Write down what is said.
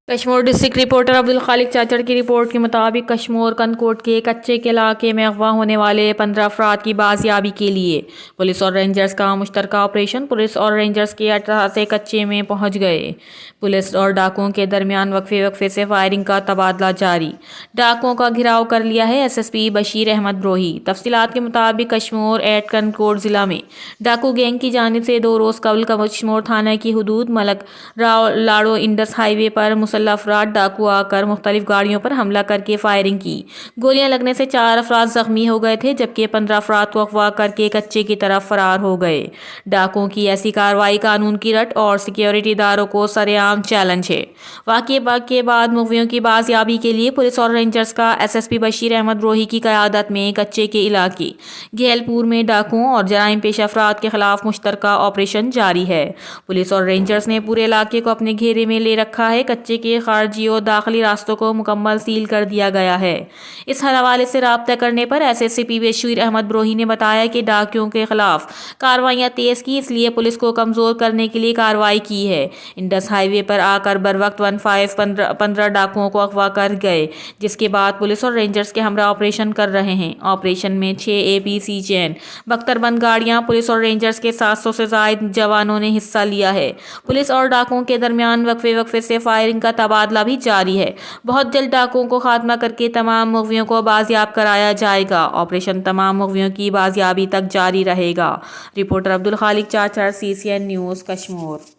Kashmore district reporter Abdul خالق چاچڑ کی report کے مطابق کشمور کنکوٹ کے کچے کے علاقے میں اغوا ہونے والے 15 افراد کی بازیابی کے لیے پولیس اور رینجرز کا مشترکہ آپریشن پولیس اور رینجرز کے اثاثے کچے میں پہنچ گئے۔ پولیس اور ڈاکوؤں کے درمیان وقفے سے فائرنگ کا تبادلہ جاری۔ ڈاکوؤں کا گھیراؤ کر لیا ہے S S P Bashir Ahmed Brohi. تفصیلات کے مطابق کشمور ایٹ کنکوٹ ضلع میں ڈاکو گینگ کی جانب سے 2 روز قبل کشمور تھانہ کی حدود ملک راؤ لاڑو انڈس ہائی وے پر مسلح افراد ڈاکو آ کر مختلف گاڑیوں پر حملہ کر کے فائرنگ کی۔ گولیاں لگنے سے 4 افراد زخمی ہو گئے تھے جبکہ 15 افراد کو اغوا کر کے کچے کی طرف فرار ہو گئے۔ ڈاکوؤں کی ایسی کارروائی قانون کی رٹ اور سیکیورٹی اداروں کو سرعام چیلنج ہے۔ واقعے کے بعد ملزموں کی بازیابی کے لیے پولیس اور رینجرز کا S S P Bashir Ahmed Brohi کی قیادت میں کچے کے علاقے گھیل پور میں ڈاکوؤں اور جرائم پیشہ افراد کے خلاف مشترکہ آپریشن جاری ہے۔ پولیس اور رینجرز نے پورے علاقے کو اپنے گھیرے میں لے رکھا ہے۔ کچے کے خارجی اور داخلی راستوں کو مکمل سیل کر دیا گیا ہے۔ اس حوالے سے رابطہ کرنے پر S S P Bashir Ahmed Brohi نے بتایا کہ ڈاکوؤں کے خلاف کارروائیاں تیز کی، اس لیے پولیس کو کمزور کرنے کے لیے کارروائی کی ہے۔ انڈس ہائی وے پر آ کر بروقت 15 ڈاکوؤں کو اغوا کر گئے، جس کے بعد پولیس اور رینجرز کے ہمراہ آپریشن کر رہے ہیں۔ آپریشن میں 6 APC چین بختر بند گاڑیاں، پولیس اور رینجرز کے 700 سے زائد جوانوں نے حصہ لیا ہے۔ پولیس اور ڈاکوؤں کے درمیان وقفے سے فائرنگ کا تبادلہ بھی جاری ہے۔ بہت جلد ڈاکوؤں کو خاتمہ کر کے تمام ملزموں کو بازیاب کرایا جائے گا۔ آپریشن تمام ملزموں کی بازیابی تک جاری رہے گا۔ رپورٹر عبدل خالق چاچڑ، CCN نیوز، کشمور۔